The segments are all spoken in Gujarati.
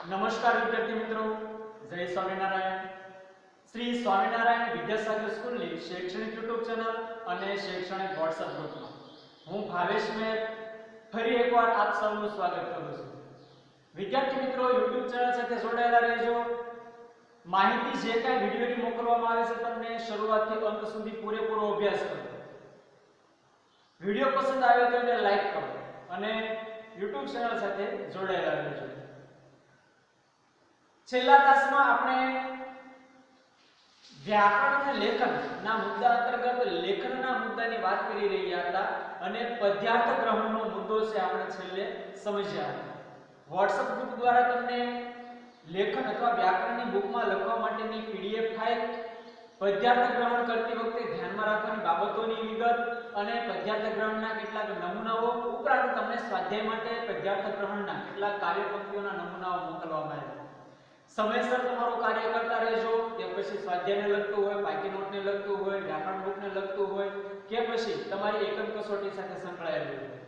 નમસ્કાર વિદ્યાર્થી મિત્રો, જય સ્વામિનારાયણ. શ્રી સ્વામિનારાયણ વિદ્યાસાગર સ્કૂલની શૈક્ષણિક યુટ્યુબ ચેનલ અને શૈક્ષણિક વોટ્સએપ ગ્રુપમાં હું ભાવેશ મેર ફરી એકવાર આપ સૌનું સ્વાગત કરું છું. વિદ્યાર્થી મિત્રો, યુટ્યુબ ચેનલ સાથે જોડાયેલા રહેજો. માહિતી જે કાંઈ વિડીયોની મોકલવામાં આવે છે તમને શરૂઆતથી અંત સુધી પૂરેપૂરો અભ્યાસ કરો. વિડીયો પસંદ આવ્યો તો એને લાઈક કરો અને યુટ્યુબ ચેનલ સાથે જોડાયેલા રહેજો. છેલ્લા તાસમાં આપણે વ્યાકરણ અને લેખન ના મુદ્દા અંતર્ગત લેખનના મુદ્દાની વાત કરી રહ્યા હતા અને પદ્યાર્થ ગ્રહણનો મુદ્દો છે આપણે છેલ્લે સમજ્યા. વોટ્સએપ ગ્રુપ દ્વારા તમને લેખન અથવા વ્યાકરણની બુકમાં લખવા માટેની પીડીએફ ફાઇલ, પદ્યાર્થ ગ્રહણ કરતી વખતે ધ્યાનમાં રાખવાની બાબતોની વિગત અને પદ્યાર્થ ગ્રહણના કેટલાક નમૂનાઓ ઉપરાંત તમને સ્વાધ્યાય માટે પદ્યાર્થ ગ્રહણના કેટલાક કાર્યપંક્તિઓના નમૂનાઓ મોકલવામાં આવ્યા. સમયસર તમારું કાર્ય કરતા રહેજો. કે પછી સ્વાધ્યાયને લગતું હોય, બાકી નોટને લગતું હોય, વ્યાકરણ બુકને લગતું હોય કે પછી તમારી એકમ કસોટી સાથે સંકળાયેલું હોય.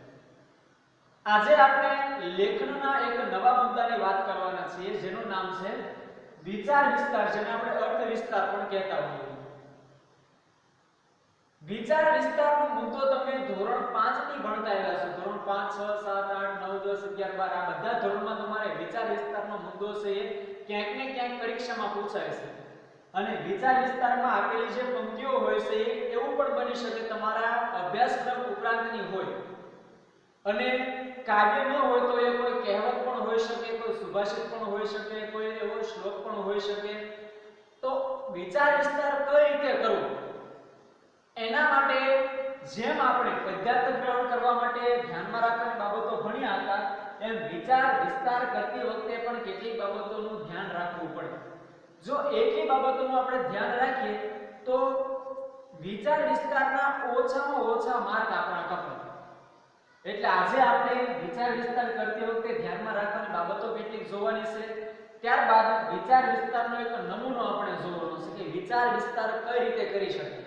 આજે આપણે લેખનના એક નવા મુદ્દાની વાત કરવાના છીએ જેનું નામ છે વિચાર વિસ્તાર, જેને આપણે અર્થ વિસ્તાર પણ કહેતા હોઈએ. વિચાર વિસ્તારનો મુદ્દો તમે ધોરણ 5 ની ભણતા આવ્યા છો. ધોરણ 5, 6, 7, 8, 9, 10, 11, 12 આ બધા ધોરણમાં તમારે વિચાર વિસ્તારનો મુદ્દો છે એ ક્યાંક ને ક્યાંક પરીક્ષામાં પૂછાય છે. અને વિચાર વિસ્તારમાં આપેલી જે પંક્તિઓ હોય છે એ એવું પણ બની શકે તમારા અભ્યાસક્રમ ઉપરાંતની હોય અને કાવ્ય ન હોય તો એ કોઈ કહેવત પણ હોઈ શકે, કોઈ સુભાષિત પણ હોઈ શકે, કોઈ એવો શ્લોક પણ હોઈ શકે. તો વિચાર વિસ્તાર કઈ રીતે કરવો એના માટે જેમ આપણે પદ્યાર્થ ગ્રહણ કરવા માટે ધ્યાનમાં રાખવાની બાબતો ભણ્યા હતા એમ વિચાર વિસ્તાર કરતી વખતે પણ કેટલીક બાબતોનું ધ્યાન રાખવું પડે. જો એકલી બાબતોનું આપણે ધ્યાન રાખીએ તો વિચાર વિસ્તારના ઓછામાં ઓછા માર્ક આપણા કપાય. એટલે આજે આપણે વિચાર વિસ્તાર કરતી વખતે ધ્યાનમાં રાખવાની બાબતો કેટલીક જોવાની છે. ત્યારબાદ વિચાર વિસ્તારનો એક નમૂનો આપણે જોવાનો છે કે વિચાર વિસ્તાર કઈ રીતે કરી શકાય.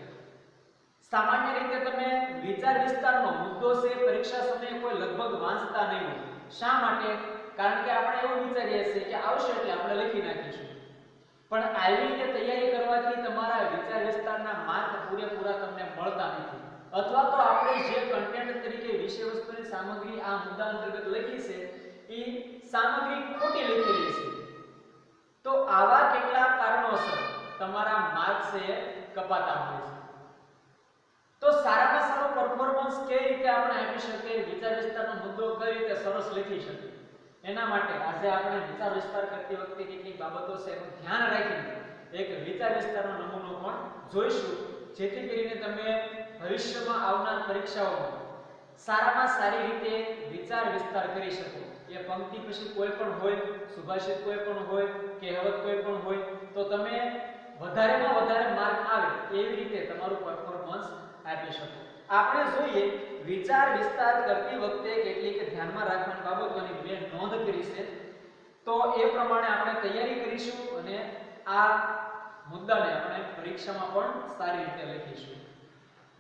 સામાન્ય રીતે તમે વિચાર વિસ્તારનો મુદ્દો છે પરીક્ષા સમયે કોઈ લગભગ વાંચતા નહીં હોય. શા માટે? કારણ કે આપણે એવું વિચારીએ છીએ કે આવશે એટલે આપણે લખી નાખીશું. પણ આવી રીતે તૈયારી કરવાથી તમારા વિચાર વિસ્તારના માર્ક પૂરેપૂરા તમને મળતા નથી. અથવા તો આપણે જે કન્ટેન્ટ તરીકે વિષય વસ્તુની સામગ્રી આ મુદ્દા અંતર્ગત લખી છે એ સામગ્રી ખોટી લખેલી છે. તો આવા કેટલાક કારણોસર તમારા માર્ક છે કપાતા હોય છે. તો સારામાં સારો પરફોર્મન્સ કઈ રીતે આપણે આપી શકીએ, વિચાર વિસ્તારનો મુદ્દો કઈ રીતે સરસ લખી શકીએ, એના માટે આજે આપણે વિચાર વિસ્તાર કરતી વખતે કેટલીક બાબતો છે એનું ધ્યાન રાખીને એક વિચાર વિસ્તારનો નમૂનો પણ જોઈશું, જેથી કરીને તમે ભવિષ્યમાં આવનાર પરીક્ષાઓમાં સારામાં સારી રીતે વિચાર વિસ્તાર કરી શકો. એ પંક્તિ પછી કોઈ પણ હોય, સુભાષિત કોઈ પણ હોય, કહેવત કોઈ પણ હોય, તો તમે વધારેમાં વધારે માર્ક આવે એવી રીતે તમારું પરફોર્મન્સ આપી શકો. આપણે જોઈએ વિચાર વિસ્તાર કરતી વખતે કેટલીક ધ્યાનમાં રાખવાની બાબતોની મેં નોંધ કરી છે. તો એ પ્રમાણે આપણે તૈયારી કરીશું અને આ મુદ્દાને આપણે પરીક્ષામાં પણ સારી રીતે લખીશું.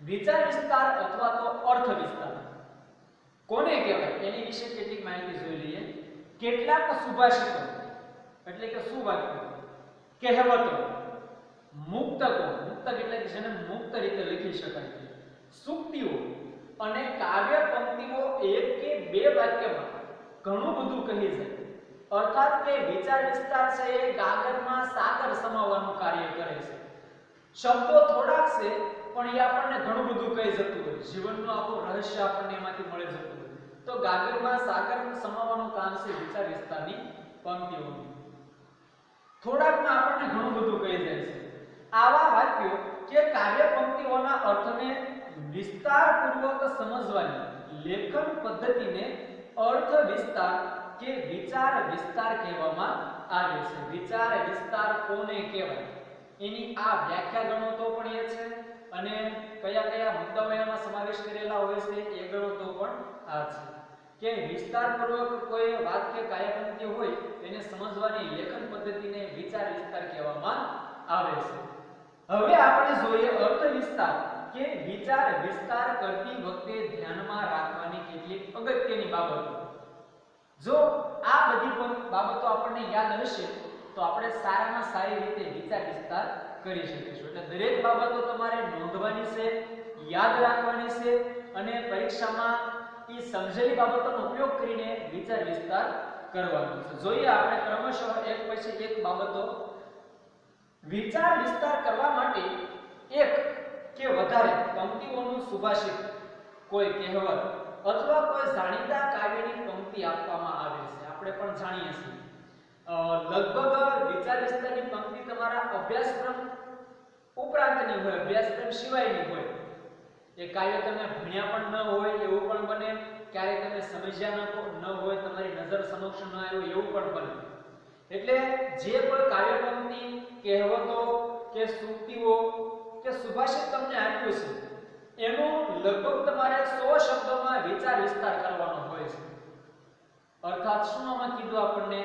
વિચાર વિસ્તાર અથવા તો અર્થ વિસ્તાર કોને કહેવાય એની વિશે કેટલીક માહિતી જોઈ લઈએ. કેટલાક સુભાષિતો એટલે કે સુવાક્યો, કહેવતો, મુક્તકો, મુક્તક એટલે કે જેને મુક્ત રીતે લખી શકાય, સૂક્તિઓ અને કાવ્ય પંક્તિઓ એક કે બે વાક્યમાં ઘણું બધું કહી જાય. અર્થાત કે વિચાર વિસ્તાર છે એ ગાગરમાં સાગર સમાવવાનું કાર્ય કરે છે. શબ્દો થોડાક છે પણ એ આપણને ઘણું બધું કહી જતું હોય. જીવનનું આખું રહસ્ય આપણને એમાંથી મળી જતું હોય. તો ગાગરમાં સાગર સમાવવાનું કામ છે વિચાર વિસ્તારની પંક્તિઓનું. થોડાકમાં આપણને ઘણું બધું કહી જાય છે. આવા વાક્યો કે કાવ્ય પંક્તિઓના અર્થને વિસ્તારપૂર્વક સમજવાની લેખન પદ્ધતિને અર્થ વિસ્તાર કે વિચાર વિસ્તાર કહેવામાં આવે છે. વિચાર વિસ્તાર કોને કહેવાય એની આ વ્યાખ્યા ગણો તો પણ એ છે અને કયા કયા મુદ્દાઓ એમાં સમાવેશ કરેલા હોય છે એ ગણો તો પણ આ છે કે વિસ્તારપૂર્વક કોઈ વાક્ય કાવ્યપંક્તિ હોય એને સમજવાની લેખન પદ્ધતિને વિચાર વિસ્તાર કહેવામાં આવે છે. હવે આપણે જોઈએ અર્થ વિસ્તાર કે વિચાર વિસ્તાર કરતી વખતે ધ્યાનમાં રાખવાની કેટલીક અગત્યની બાબતો. જો આ બધી બાબતો આપણને યાદ હશે તો આપણે સારામાં સારી રીતે વિચાર વિસ્તાર કરી શકીશું. એટલે દરેક બાબતો તમારે નોંધવાની છે, યાદ રાખવાની છે અને પરીક્ષામાં એ સમજેલી બાબતોનો ઉપયોગ કરીને વિચાર વિસ્તાર કરવાનો છે. જોઈએ આપણે ક્રમશઃ એક પછી એક બાબતો. વિચાર વિસ્તાર કરવા માટે એક કે વધારે પંક્તિઓનું સુભાષિત, કોઈ કહેવત અથવા કોઈ જાણીતા કાવ્યની પંક્તિ આપવામાં આવે છે. આપણે પણ જાણીએ છીએ લગભગ વિચાર વિસ્તારની પંક્તિ તમારા અભ્યાસક્રમ ઉપરાંતની હોય, અભ્યાસક્રમ સિવાયની હોય. એ કાવ્ય તમે ભણ્યા પણ ન હોય એવું પણ બને, ક્યારેક તમે સમજ્યા ન હોય, તમારી નજર સમક્ષ ન આવ્યું એવું પણ બને. એટલે જે કોઈ કાવ્ય પંક્તિ, કહેવતો કે સૂક્તિઓ કે સુભાષિત તમને આપ્યું છે એનું લગભગ તમારે 100 શબ્દોમાં વિચાર વિસ્તાર કરવાનો હોય છે. અર્થાત શું આમાં કીધું આપણને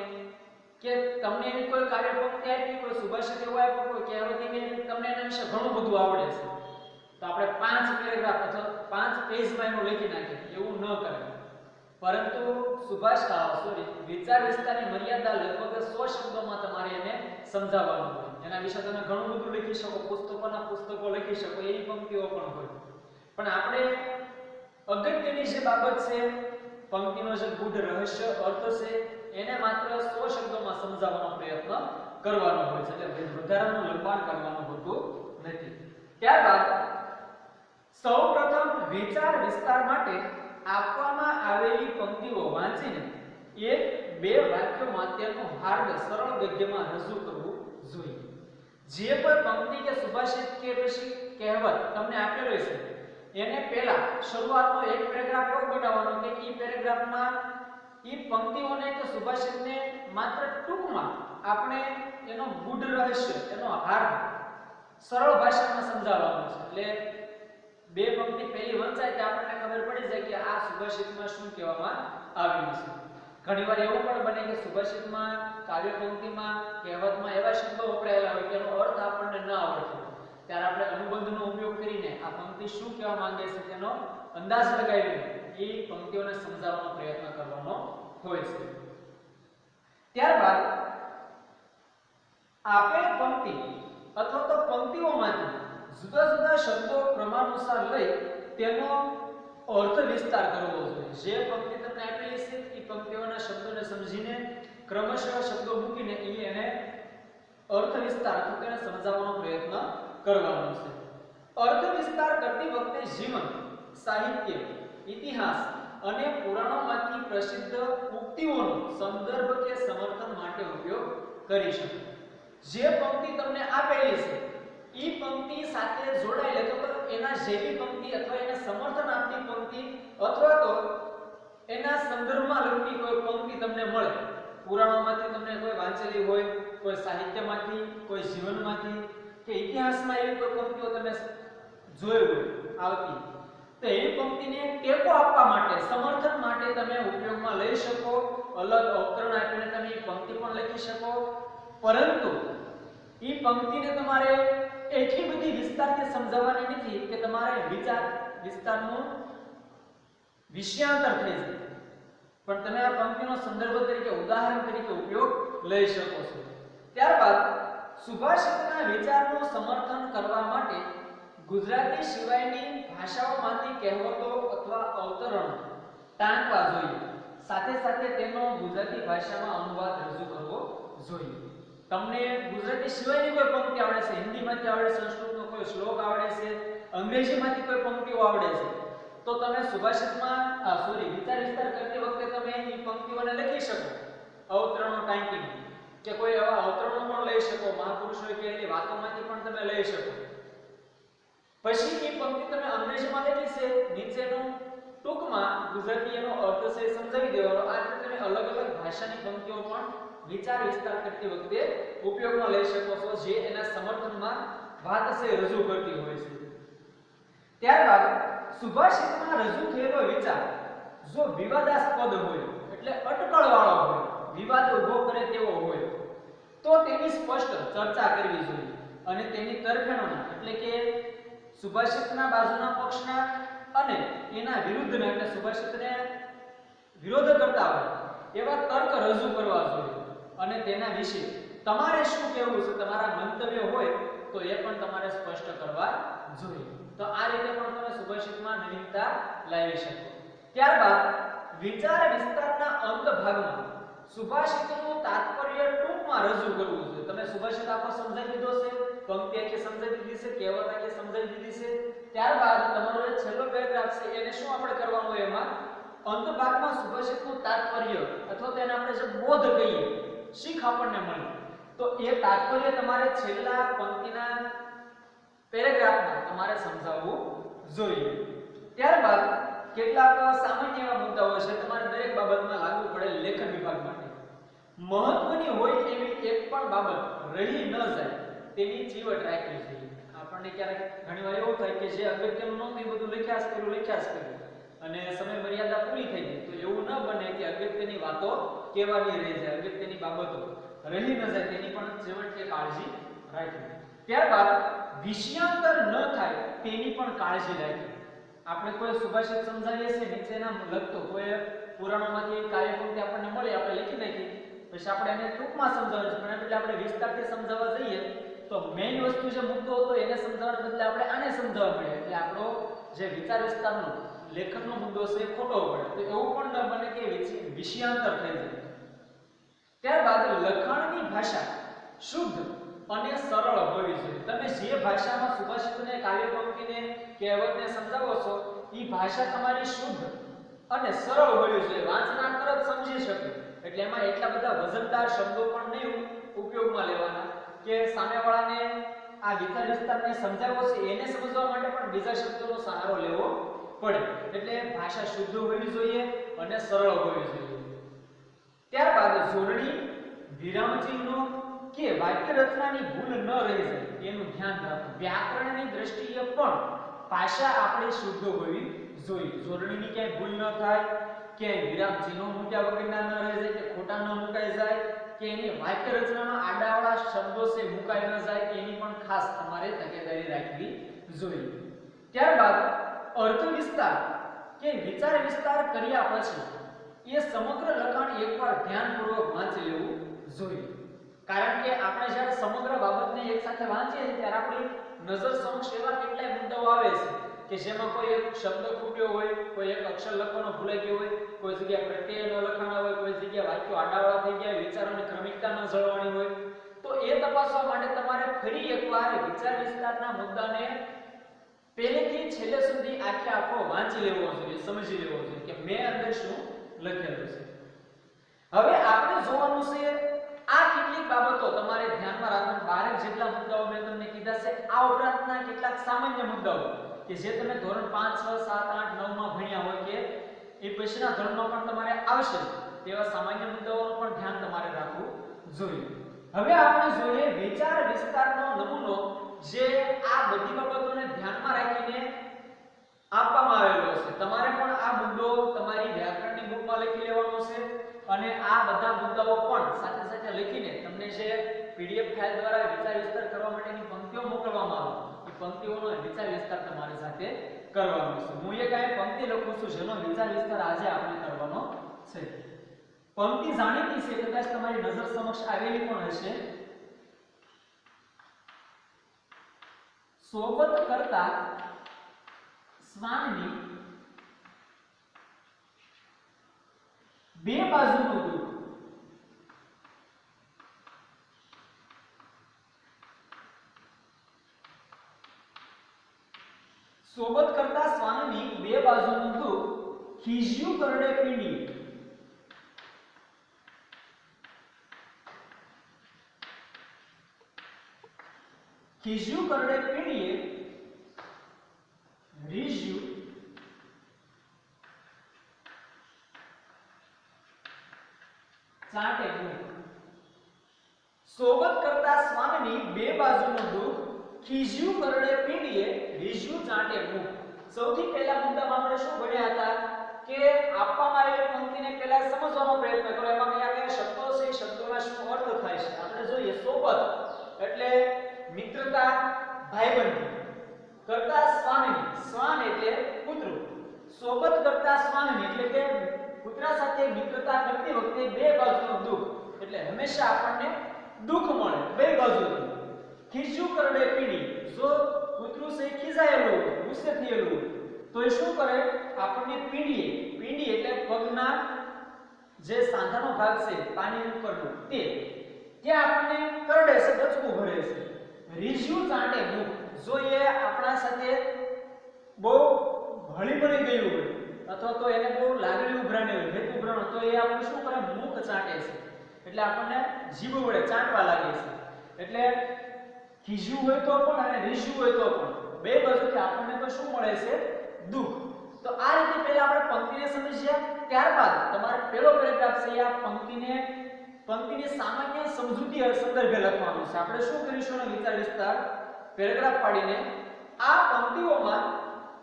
કે તમને એવી કોઈ કાવ્ય પંક્તિ આપી, કોઈ સુભાષિત એવું આપ્યું, કોઈ કહેવત એવી, તમને એના વિશે ઘણું બધું આવડે છે, તો આપણે 5 પેરેગ્રાફ અથવા 5 પેજમાં એનું લખી નાખીએ એવું ન કરાય. પરંતુ વિચાર વિસ્તારની મર્યાદા લગભગ 100 શબ્દોમાં તમારે એને સમજાવવાનું હોય. એના વિશે તમે ઘણું બધું લખી શકો, પુસ્તકોના પુસ્તકો લખી શકો, એવી પંક્તિઓ પણ હોય. પણ આપણે અગત્યની જે બાબત છે, પંક્તિનો જે ગૂઢ રહસ્ય અર્થ છે, એને માત્ર 100 શબ્દોમાં સમજાવવાનો પ્રયત્ન કરવાનો હોય છે. એટલે વધારાનું લંબાણ કરવાનું હોતું નથી. ત્યારબાદ સૌપ્રથમ વિચાર વિસ્તાર માટે આપવામાં આવેલી પંક્તિઓ વાંચીને 1-2 વાક્યોમાં તેનું હાર્દ સરળ ગદ્યમાં રજૂ કરવું જોઈએ. જે કોઈ પંક્તિ કે સુભાષિત કે પછી કહેવત તમને આપેલો છે એને પહેલા શરૂઆતનો એક પેરેગ્રાફ એવો બનાવવાનો કે એ પેરેગ્રાફમાં એ પંક્તિઓને કે સુભાષિતને માત્ર ટૂંકમાં આપણે એનો ગૂઢ રહસ્ય, એનો હાર્દ સરળ ભાષામાં સમજાવવાનો છે. એટલે 2 પંક્તિ પહેલી વંચાય કે આપણને ખબર પડી જાય કે આ સુભાષિતમાં શું કહેવામાં આવ્યું છે. ઘણીવાર એવું પણ બને કે સુભાષિતમાં, કાવ્ય પંક્તિમાં, કહેવતમાં એવા શબ્દો વપરાયેલા હોય કે એનો અર્થ આપણને ન આવડતો, ત્યારે આપણે અનુબંધનો ઉપયોગ કરીને આ પંક્તિ શું કહેવા માંગે છે તેનો અંદાજ લગાવીને એ પંક્તિઓને સમજાવવાનો પ્રયત્ન કરવાનો હોય છે. ત્યારબાદ આપેલ પંક્તિ અથવા તો પંક્તિઓમાંથી જુદા જુદા શબ્દો ક્રમાનુસાર લઈ તેનો અર્થ વિસ્તાર કરવો જોઈએ. જે પંક્તિ તમને આપેલી છે એ પંક્તિઓના શબ્દોને સમજીને ક્રમશઃ શબ્દો મૂકીને એને અર્થ વિસ્તાર અથવા તેને સમજાવવાનો પ્રયત્ન કરવાનો છે. અર્થ વિસ્તાર કરતી વખતે જીવન, સાહિત્ય, ઇતિહાસ અને પુરાણોમાંથી પ્રસિદ્ધ ઉક્તિઓનો સંદર્ભ કે સમર્થન માટે ઉપયોગ કરી શકો. જે પંક્તિ તમને આપેલી છે ઈ પંક્તિ સાથે જોડાયેલ અથવા એના જેવી પંક્તિ અથવા એને સમર્થન આપતી પંક્તિ અથવા તો એના સંદર્ભમાં લગતી કોઈ પંક્તિ તમને મળે, પુરાણોમાંથી તમને કોઈ વાંચેલી હોય, કોઈ સાહિત્યમાંથી, કોઈ જીવનમાંથી કે ઇતિહાસમાં એવી કોઈ પંક્તિઓ તમે જોઈ હોય આવતી, તો એ પંક્તિને ટેકો આપવા માટે, સમર્થન માટે તમે ઉપયોગમાં લઈ શકો. અલગ અવતરણ આપીને તમે એ પંક્તિ પણ લખી શકો. પરંતુ એ પંક્તિને તમારે એટલી બધી વિસ્તારથી સમજાવવાની નથી કે તમારે વિચાર વિસ્તારનું વિષયાંતર થઈ જાય, પણ તમે આ પંક્તિનો સંદર્ભ તરીકે, ઉદાહરણ તરીકે ઉપયોગ લઈ શકો છો. ત્યારબાદ સુભાષિતના વિચારનું સમર્થન કરવા માટે ગુજરાતી સિવાયની ભાષાઓમાંથી કહેવતો અથવા અવતરણો ટાંકવા જોઈએ. સાથે સાથે તેનો ગુજરાતી ભાષામાં અનુવાદ રજૂ કરવો જોઈએ. તમને ગુજરાતી સિવાયની કોઈ પંક્તિ આવડે છે, હિન્દીમાંથી આવડે, સંસ્કૃતનો કોઈ શ્લોક આવડે છે, અંગ્રેજીમાંથી કોઈ પંક્તિઓ આવડે છે, તો તમે સુભાષિતમાં વિચાર વિસ્તાર કરતી વખતે તમે એ પંક્તિઓને લખી શકો અવતરણો ટાંકીને, કે કોઈ એવા અવતરણો પણ લઈ શકો, મહાપુરુષોએ કહેલી વાતોમાંથી પણ તમે લઈ શકો. પછી એ પંક્તિ તમે અંગ્રેજીમાં લખી છે, નીચેનું ટૂંકમાં ગુજરાતી એનો અર્થ છે સમજાવી દેવાનો. આ રીતે તમે અલગ અલગ ભાષાની પંક્તિઓ પણ વિચાર વિસ્તાર કરતી વખતે ઉપયોગમાં લઈ શકો છો, જે એના સમર્થનમાં વાત છે રજૂ કરતી હોય છે. ત્યારબાદ સુભાષિતમાં રજૂ થયેલો વિચાર જો વિવાદાસ્પદ હોય, એટલે અટકળવાળો હોય, વિવાદ ઉભો કરે તેવો હોય, તો તેની સ્પષ્ટ ચર્ચા કરવી જોઈએ અને તેની તરફેણોના, એટલે કે સુભાષિતના બાજુના પક્ષના અને એના વિરુદ્ધના, એટલે સુભાષિતને વિરોધ કરતા હોય એવા તર્ક રજૂ કરવા જોઈએ અને તેના વિશે તમારે શું કહેવું છે, તમારા મંતવ્ય હોય તો એ પણ તમારે સ્પષ્ટ કરવા જોઈએ. તો આ રીતે પણ તમે સુભાષિતમાં નવીનતા લાવી શકો. ત્યારબાદ વિચાર વિસ્તારના અંત ભાગમાં સુભાષિતનું તાત્પર્ય ટૂંકમાં રજૂ કરવું જોઈએ. તમે સુભાષિત આખો સમજાવી દીધો છે, પંક્તિ આખી સમજાવી દીધી છે, કહેવત આખી સમજાવી દીધી છે. ત્યારબાદ તમારો જે છેલ્લો પેરેગ્રાફ છે એને શું આપણે કરવાનું હોય, એમાં અંત ભાગમાં સુભાષિતનું તાત્પર્ય અથવા તેને આપણે જે બોધ કહીએ, શીખ આપણને મળે, તો એ તાત્પર્ય તમારે છેલ્લા પંક્તિના પેરેગ્રાફમાં તમારે સમજાવવું જોઈએ. ત્યારબાદ કેટલાક સામાન્ય એવા મુદ્દાઓ છે તમારે દરેક બાબતમાં લાગુ પડે લેખન વિભાગ માટે. મહત્વની હોય એવી એક પણ બાબત રહી ન જાય તેની ચીવટ રાખવી જોઈએ. આપણને ક્યારેક ઘણીવાર એવું થાય કે જે અગત્યનું નહોતું એ બધું લખ્યા જ કર્યું અને સમય મર્યાદા પૂરી થઈ ગઈ, તો એવું ન બને કે અગત્યની વાતો કહેવાની રહી જાય, અગત્યની બાબતો રહી ન જાય તેની પણ ચીવટથી કાળજી રાખવી. ત્યારબાદ વિષયાંતર ન થાય તેની પણ કાળજી રાખવી. આપણે કોઈ સુભાષિત સમજાવીએ છીએ, નીચેના લખતો કોઈ પુરાણોમાંથી કાર્યપંક્તિ આપણને મળે, આપણે લખી નાખી, પછી આપણે એને ટૂંકમાં સમજાવવાનું છે, પણ એટલે આપણે વિસ્તારથી સમજાવવા જઈએ તો મેઇન વસ્તુ જે મુદ્દો હતો એને સમજાવવાને બદલે આપણે આને સમજાવવા પડે, એટલે આપણો જે વિચાર વિસ્તારનો લેખનનો મુદ્દો છે એ ખોટો પડે. તો એવું પણ ન બને કે વિષયાંતર થઈ જાય. ત્યારબાદ લખાણની ભાષા શુદ્ધ અને સરળ હોવી જોઈએ. તમે જે ભાષામાં સુભાષિતને, કાવ્યપંક્તિને, કહેવતને સમજાવો છો એ ભાષા તમારી શુદ્ધ અને સરળ હોવી જોઈએ, વાંચનાર તરત સમજી શકે. એટલે એમાં એટલા બધા વજનદાર શબ્દો પણ નહીં ઉપયોગમાં લેવાના કે સામેવાળાને આ વિચાર વિસ્તારને સમજાવવો છે એને સમજવા માટે પણ બીજા શબ્દોનો સહારો લેવો પડે. એટલે ભાષા શુદ્ધ હોવી જોઈએ અને સરળ હોવી જોઈએ. ત્યારબાદ જોડણી, વિરામચિહ્નો કે વાક્ય રચનાની ભૂલ ન રહી જાય એનું ધ્યાન રાખવું. વ્યાકરણની દ્રષ્ટિએ પણ ભાષા આપણી શુદ્ધ હોવી જોઈએ. જોડણીની ક્યાંય ભૂલ ન થાય, કે વિરામચિહ્નો મૂક્યા વગરના ન રહી જાય, કે ખોટા ન મુકાઈ જાય, કે એની વાક્ય રચનામાં આડાવાળા શબ્દો છે મુકાઈ ન જાય, એની પણ ખાસ તમારે તકેદારી રાખવી જોઈએ. ત્યારબાદ અર્થ વિસ્તાર કે વિચાર વિસ્તાર કર્યા પછી એ સમગ્ર લખાણ એકવાર ધ્યાનપૂર્વક વાંચી લેવું જોઈએ. કારણ કે આપણે જ્યારે સમગ્ર બાબતને એકસાથે વાંચીએ છીએ ત્યારે આપણી નજર સમક્ષ એવા કેટલાય મુદ્દાઓ આવે છે કે જેમાં કોઈ એક શબ્દ ખૂટ્યો હોય, કોઈ એક અક્ષર લખવાનો ભૂલાઈ ગયો હોય, કોઈ જગ્યાએ પ્રત્યય ન લખાણા હોય, કોઈ જગ્યાએ વાક્યો આડાવાળા થઈ ગયા, વિચારોની ક્રમિકતા ન જળવાણી હોય, તો એ તપાસવા માટે તમારે ફરી એકવાર વિચાર વિસ્તારના મુદ્દાને પહેલેથી છેલ્લે સુધી આખો વાંચી લેવો જોઈએ, સમજી લેવો જોઈએ કે મેં અંદર શું લખેલું છે. હવે આપણે જોવાનું છે આ કેટલીક બાબતો તમારે ધ્યાનમાં રાખવાના. 12 જેટલા મુદ્દાઓ મેં તમને કીધા છે. આ ઉપરાંતના કેટલાક સામાન્ય મુદ્દાઓ કે જે તમે ધોરણ 5, 6, 7, 8, 9 માં ભણ્યા હોય કે એ પછીના ધોરણમાં પણ તમારે આવશે, તેવા સામાન્ય મુદ્દાઓનું પણ ધ્યાન તમારે રાખવું જોઈએ. હવે આપણે જોઈએ વિચાર વિસ્તારનો નમૂનો જે આ બધી બાબતોને ધ્યાનમાં રાખીને આપવામાં આવેલો છે. તમારે પણ આ મુદ્દો તમારી વ્યાકરણની બુકમાં લખી લેવાનો છે અને આ બધા મુદ્દાઓ પણ સાથે સાથે લખીને તમને જે પીડીએફ ફાઇલ દ્વારા વિચાર વિસ્તાર કરવા માટેની પંક્તિઓ મોકલવામાં આવે, એ પંક્તિઓનો વિચાર વિસ્તાર તમારી સાથે કરવાનો છે. હું એક આ પંક્તિ લખું છું જેનો વિચાર વિસ્તાર આજે આપણે કરવાનો છે. પંક્તિ જાણીતી છે, કદાચ તમારી નજર સમક્ષ આવેલી પણ હશે. સોબત કરતા શ્વાનની બે બાજુનું દુઃખ સોબત કરતા શ્વાનની બે બાજુનું દુઃખ ખીજ્યું કરડે પીંડી ખીજ્યું કરડે પીંડીએ રીઝ્યું ચાટે મુખ. સોબત કરતા શ્વાનની બે બાજુનું દુઃખ ખીજ્યું કરડે પીંડીએ રીઝ્યું ચાટે મુખ. સૌથી પહેલા મુદ્દામાં આપણે શું ભણ્યા હતા કે આપવામાં આવેલી પંક્તિને પહેલા સમજવાનો પ્રયત્ન કરો. એમાં કયા કયા શબ્દો છે, શબ્દોના શું અર્થ થાય છે આપણે જોઈએ. સોબત એટલે મિત્રતા, ભાઈબંધી. કરતા શ્વાનની, શ્વાન એટલે કૂતરું. સોબત કરતા શ્વાનની એટલે કે કૂતરા સાથે મિત્રતા કરતી વખતે બે બાજુનું દુઃખ, એટલે હંમેશા આપણને દુઃખ મળે બે બાજુથી. ખીજું કરડે પીડી, જો કૂતરું સે ખીજાયેલું હોય, ગુસ્સે થયેલું હોય, તો એ શું કરે, આપણને પીડીએ. પીડી એટલે પગના જે સાંધાનો ભાગ છે પાણી ઉપરનો તે, ત્યાં આપણને કરડે છે, બચકું ભરે છે. રીઝ્યું ચાટે મુખ, જો એ આપણા સાથે બહુ હળી મળી ગયું હોય અથવા તો એને બહુ લાગણી ઉભરાણી હોય, ભેદ ઉભરાણો, તો એ આપણે શું કરે, મુખ ચાટે છે, એટલે આપણને જીભ વડે ચાટવા લાગે છે. એટલે ખીજ્યું હોય તો પણ અને રીઝ્યું હોય તો પણ બે બાજુથી આપણને તો શું મળે છે, દુઃખ. તો આ રીતે પહેલા આપણે પંક્તિને સમજ્યા, ત્યારબાદ તમારે પહેલો પેરેગ્રાફ છે આ પંક્તિની સામાન્ય સમજૂતી સંદર્ભે લખવાનું છે. આપણે શું કરીશું, વિચાર વિસ્તાર પેરેગ્રાફ પાડીને આ પંક્તિઓમાં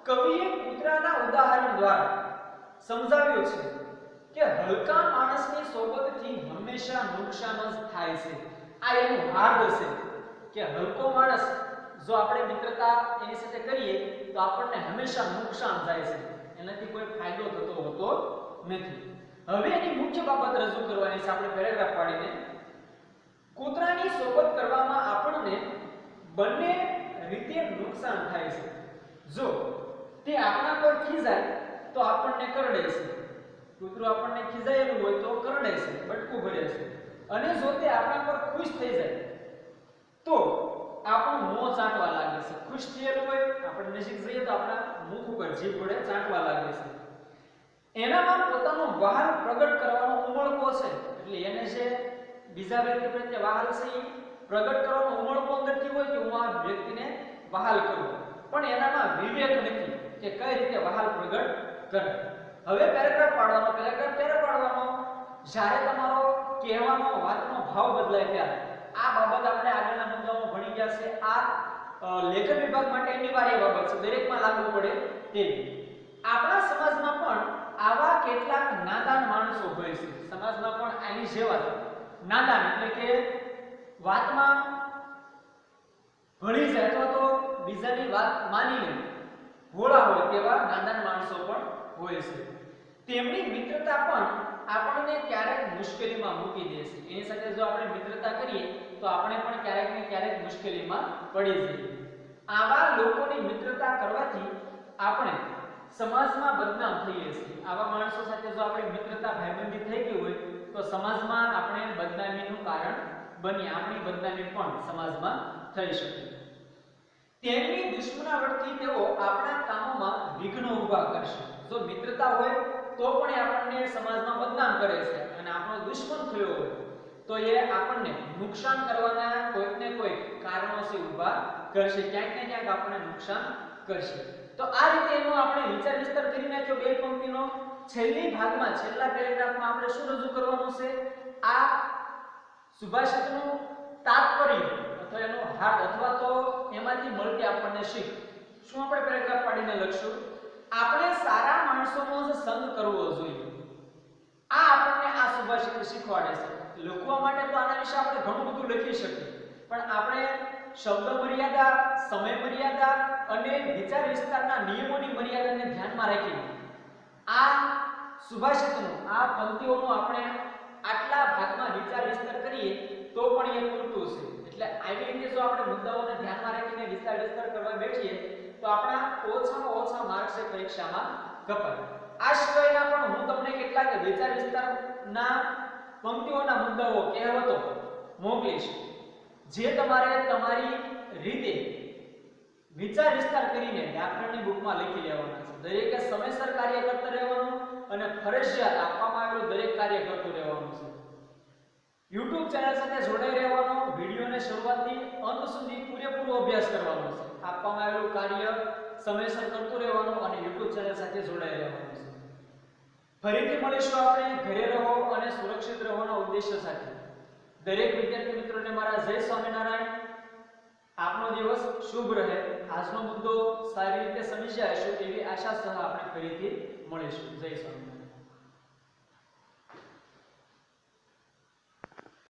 કવિએ કૂતરાના ઉદાહરણ દ્વારા સમજાવ્યું છે કે હલકા માણસની સોબતથી હંમેશા નુકસાન જ થાય છે. આ એનું હાર્દ છે કે હલકો માણસ જો આપણે મિત્રતા એની સાથે કરીએ તો આપણને હંમેશા નુકસાન થાય છે, એનાથી કોઈ ફાયદો થતો હોતો નથી. હવે એની મુખ્ય બાબત રજૂ કરવાની છે. આપણે પેરેગ્રાફ પાડીને કૂતરાની સોબત કરવામાં આપણને બંને રીતે નુકસાન થાય છે. જો તે આપણા પર ખીજાય તો આપણને કરડે છે, કૂતરું આપણને ખીજાયેલું હોય તો કરડે છે, બટકું ભરે છે. અને જો તે આપણા પર ખુશ થઈ જાય તો આપણું મોં ચાટવા લાગે છે. ખુશ થયેલું હોય, આપણે નજીક જઈએ તો આપણા મુખ ઉપર જીભ વડે ચાટવા લાગે છે. એનામાં પોતાનો વહાલ પ્રગટ કરવાનો ઉમળકો છે, એટલે એને જે બીજા વ્યક્તિ પ્રત્યે વહાલ છે એ પ્રગટ કરવાનો ઉમળકો અંદરથી હોય કે હું આ વ્યક્તિને વહાલ કરું, પણ એનામાં વિવેક નથી કે કઈ રીતે વહાલ પ્રગટ કરે. હવે પેરેગ્રાફ પાડવાનો, જ્યારે તમારો કહેવાનો વાતનો ભાવ બદલાય ત્યારે આ બાબત આપણે આગળના મુદ્દાઓમાં ભણી ગયા છે. આ લેખક વિભાગ માટે અનિવાર્ય બાબત છે, દરેકમાં લાગુ પડે તેવી. આપણા સમાજમાં પણ આવા કેટલાક નાદાન માણસો હોય છે. સમાજમાં પણ આની જેવા નાદાન એટલે કે વાતમાં ભળી જાય અથવા તો બીજાની વાત માની લે ભોળા હોય તેવા નાદાન માણસો પણ હોય છે. તેમની મિત્રતા પણ આપણને ક્યારેક મુશ્કેલીમાં મૂકી દે છે. એની સાથે જો આપણે મિત્રતા કરીએ તો આપણે પણ ક્યારેક ને ક્યારેક મુશ્કેલીમાં પડી જઈએ. આવા લોકોની મિત્રતા કરવાથી આપણે સમાજમાં બદનામ થઈએ છીએ. આવા માણસો સાથે જો આપણી મિત્રતા ભાઈબંધી થઈ ગઈ હોય તો સમાજમાં આપણે બદનામીનું કારણ બની, આપણી બદનામી પણ સમાજમાં થઈ શકે. તેમની દુશ્મનાવટથી તેઓ આપણા કામોમાં વિઘ્નો ઊભા કરશે. જો મિત્રતા હોય તો પણ એ આપણને સમાજમાં બદનામ કરે છે અને આપણો દુશ્મન થયો હોય તો એ આપણને નુકસાન કરવાના કોઈક ને કોઈક કારણો છે ઊભા કરશે, ક્યાંક ને ક્યાંક આપણને નુકસાન કરશે. તો આ રીતે એનો આપણે વિચાર વિસ્તાર કરી નાખ્યો બે પંક્તિનો. છેલ્લી ભાગમાં, છેલ્લા પેરેગ્રાફમાં આપણે શું રજૂ કરવાનું છે, આ સુભાષિતનું તાત્પર્ય અથવા એનો હાર અથવા તો એમાંથી મળતી આપણને શીખ. શું આપણે પેરેગ્રાફ પાડીને લખશું, આપણે સારા માણસોનો જ સંગ કરવો જોઈએ. આ આપણને આ સુભાષિત શીખવાડે છે. લખવા માટે તો આના વિશે આપણે ઘણું બધું લખી શકીએ, પણ આપણે શબ્દ મર્યાદા, સમય મર્યાદા અને વિચાર વિસ્તારના નિયમોની મર્યાદાને ધ્યાનમાં રાખીને આ સુભાષિતનું, આ પંક્તિઓનું આપણે આટલા ભાગમાં વિચાર વિસ્તાર કરીએ તો પણ એ પૂરતું છે. એટલે આવી રીતે જો આપણે મુદ્દાઓને ધ્યાનમાં રાખીને વિચાર વિસ્તાર કરવા બેઠીએ તો આપણા ઓછામાં ઓછા માર્ક્સ પરીક્ષામાં કપાય. આ સિવાયના પણ હું તમને કેટલાક વિચાર વિસ્તારના પંક્તિઓના મુદ્દાઓ, કહેવતો મોકલીશ જે તમારે તમારી રીતે વિચાર વિસ્તાર કરીને વ્યાકરણની બુકમાં લખી લેવાના છે. દરેકે સમયસર કાર્ય કરતા રહેવાનું અને ફરજિયાત આપવામાં આવેલું દરેક કાર્ય કરતું રહેવાનું છે. YouTube ચેનલ સાથે જોડાઈ રહેવાનો, વિડિયોને શરૂઆતથી અંત સુધી પૂરેપૂરો અભ્યાસ કરવાનો છે. આપવામાં આવેલું કાર્ય સમયસર કરતું રહેવાનું અને YouTube ચેનલ સાથે જોડાઈ રહેવાનું છે. ફરીથી મળીશું આપણે ઘરે રહો અને સુરક્ષિત રહેવાના ઉદ્દેશ્ય સાથે. દરેક વિદ્યાર્થી મિત્રોને મારા જય સ્વામિનારાયણ. આપનો દિવસ શુભ રહે. આજનો મુદ્દો સારી રીતે સમજ્યા હશો એવી આશા સહ આપણે ફરીથી મળીશું. જય સ્વામિનારાયણ.